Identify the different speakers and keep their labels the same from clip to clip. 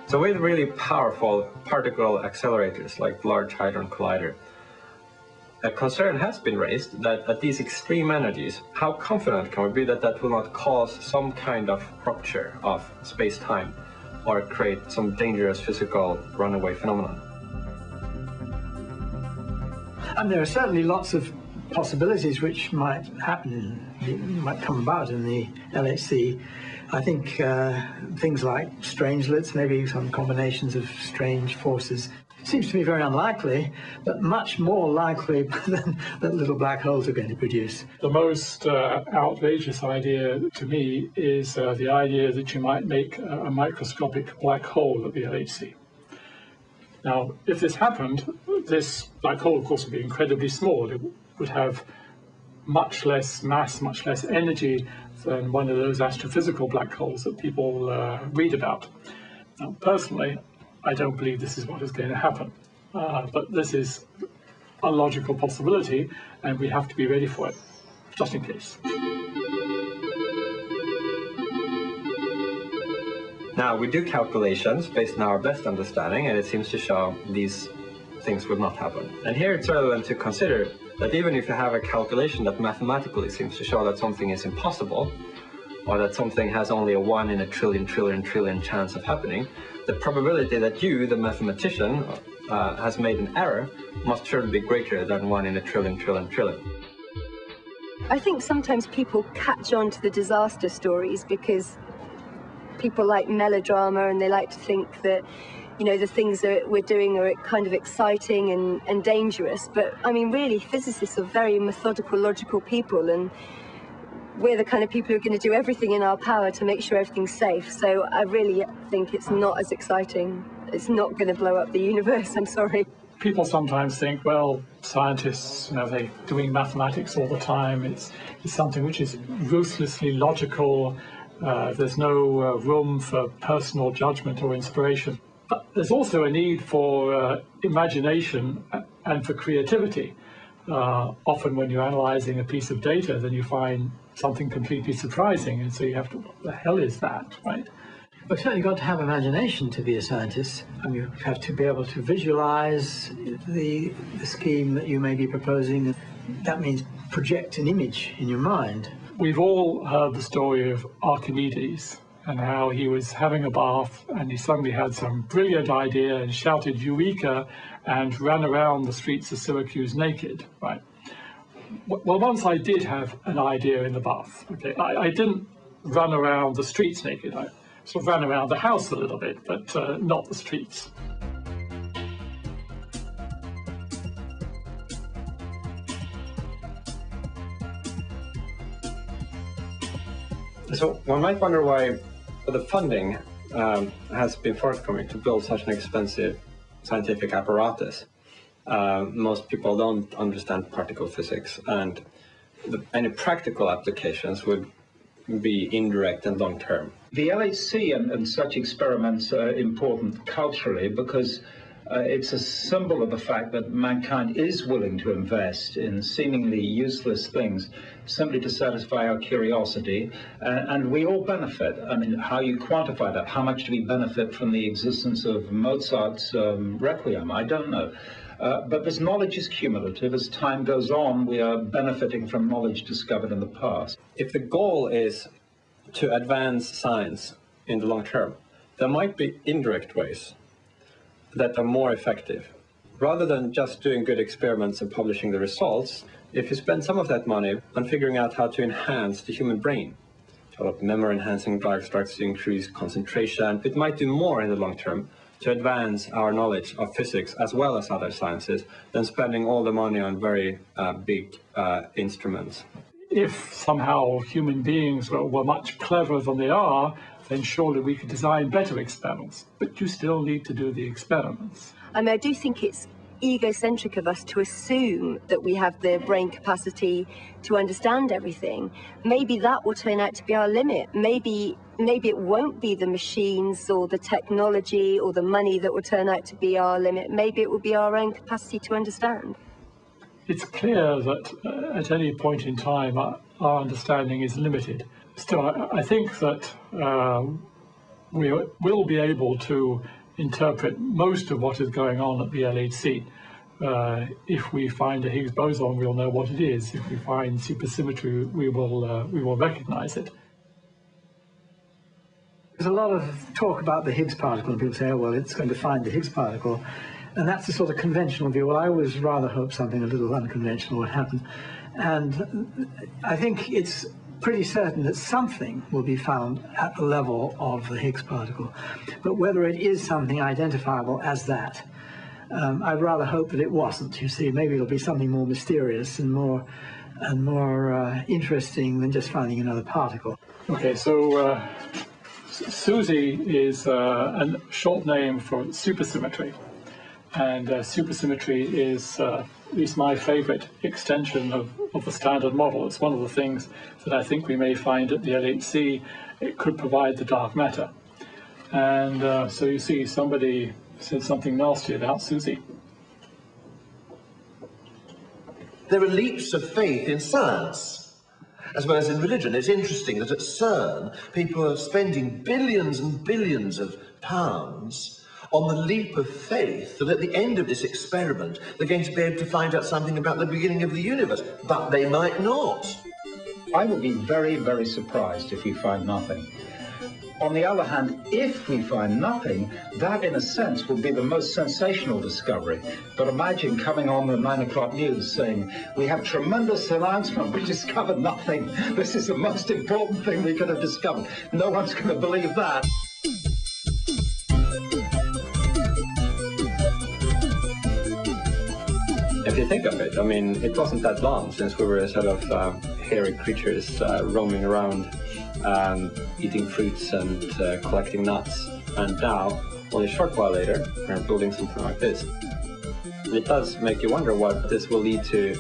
Speaker 1: So with really powerful particle accelerators like Large Hadron Collider, a concern has been raised that at these extreme energies, how confident can we be that that will not cause some kind of rupture of space-time or create some dangerous physical runaway phenomenon?
Speaker 2: And there are certainly lots of possibilities which might happen, might come about in the LHC. I think things like strangelets, maybe some combinations of strange forces, seems to me very unlikely, but much more likely than that little black holes are going to produce.
Speaker 3: The most outrageous idea to me is the idea that you might make a microscopic black hole at the LHC. Now, if this happened, this black hole, of course, would be incredibly small. It would have much less mass, much less energy than one of those astrophysical black holes that people read about. Now, personally, I don't believe this is what is going to happen, but this is a logical possibility, and we have to be ready for it, just in case.
Speaker 1: Now, we do calculations based on our best understanding, and it seems to show these things will not happen. And here it's relevant to consider that even if you have a calculation that mathematically seems to show that something is impossible, or that something has only a 1 in a trillion chance of happening, the probability that you, the mathematician, has made an error must surely be greater than 1 in a trillion.
Speaker 4: I think sometimes people catch on to the disaster stories because people like melodrama, and they like to think that, you know, the things that we're doing are kind of exciting and dangerous. But I mean, really, physicists are very methodical, logical people, and we're the kind of people who are going to do everything in our power to make sure everything's safe. So I really think it's not as exciting. It's not going to blow up the universe, I'm sorry.
Speaker 3: People sometimes think, well, scientists, you know, they're doing mathematics all the time. It's something which is ruthlessly logical. There's no room for personal judgment or inspiration. But there's also a need for imagination and for creativity. Often when you're analyzing a piece of data, then you find something completely surprising, and so you have to, what the hell is that, right?
Speaker 2: Well, certainly you've got to have imagination to be a scientist. I mean, you have to be able to visualize the scheme that you may be proposing. That means project an image in your mind.
Speaker 3: We've all heard the story of Archimedes and how he was having a bath and he suddenly had some brilliant idea and shouted Eureka and ran around the streets of Syracuse naked, right? Well, once I did have an idea in the bath, okay? I didn't run around the streets naked. I sort of ran around the house a little bit, but not the streets.
Speaker 1: So one might wonder why the funding has been forthcoming to build such an expensive scientific apparatus. Most people don't understand particle physics, and any practical applications would be indirect and long-term.
Speaker 5: The LHC and such experiments are important culturally because it's a symbol of the fact that mankind is willing to invest in seemingly useless things simply to satisfy our curiosity, and we all benefit. I mean, how you quantify that? How much do we benefit from the existence of Mozart's Requiem? I don't know. But this knowledge is cumulative. As time goes on, we are benefiting from knowledge discovered in the past.
Speaker 1: If the goal is to advance science in the long term, there might be indirect ways that are more effective. Rather than just doing good experiments and publishing the results, if you spend some of that money on figuring out how to enhance the human brain, develop memory-enhancing drugs to increase concentration, it might do more in the long term to advance our knowledge of physics as well as other sciences than spending all the money on very big instruments.
Speaker 3: If somehow human beings were much cleverer than they are, then surely we could design better experiments. But you still need to do the experiments.
Speaker 4: I mean, I do think it's egocentric of us to assume that we have the brain capacity to understand everything. Maybe that will turn out to be our limit. Maybe it won't be the machines or the technology or the money that will turn out to be our limit. Maybe it will be our own capacity to understand.
Speaker 3: It's clear that at any point in time, our understanding is limited. Still, I think that we will be able to interpret most of what is going on at the LHC. If we find a Higgs boson, we'll know what it is. If we find supersymmetry, we will recognize it.
Speaker 2: There's a lot of talk about the Higgs particle, and people say, oh, well, it's going to find the Higgs particle. And that's the sort of conventional view. Well, I always rather hope something a little unconventional would happen. And I think it's pretty certain that something will be found at the level of the Higgs particle. But whether it is something identifiable as that, I'd rather hope that it wasn't. You see, maybe it'll be something more mysterious and more interesting than just finding another particle.
Speaker 3: Okay, so SUSY is a short name for supersymmetry. And supersymmetry is at least my favorite extension of the standard model. It's one of the things that I think we may find at the LHC. It could provide the dark matter. And so you see, somebody said something nasty about SUSY.
Speaker 6: There are leaps of faith in science, as well as in religion. It's interesting that at CERN, people are spending billions and billions of pounds on the leap of faith that at the end of this experiment, they're going to be able to find out something about the beginning of the universe, but they might not.
Speaker 5: I would be very, very surprised if we find nothing. On the other hand, if we find nothing, that in a sense would be the most sensational discovery. But imagine coming on the 9 o'clock news saying, we have tremendous announcement, we discovered nothing. This is the most important thing we could have discovered. No one's going to believe that.
Speaker 1: If you think of it, I mean, it wasn't that long since we were sort of hairy creatures roaming around, eating fruits and collecting nuts. And now, only a short while later, we're building something like this. And it does make you wonder what this will lead to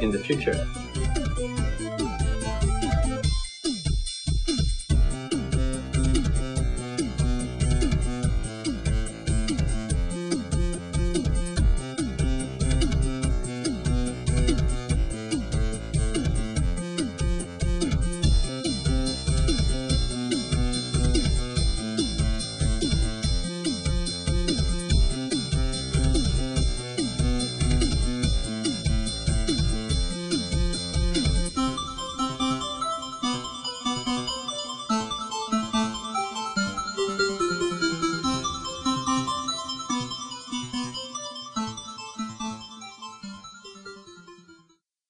Speaker 1: in the future.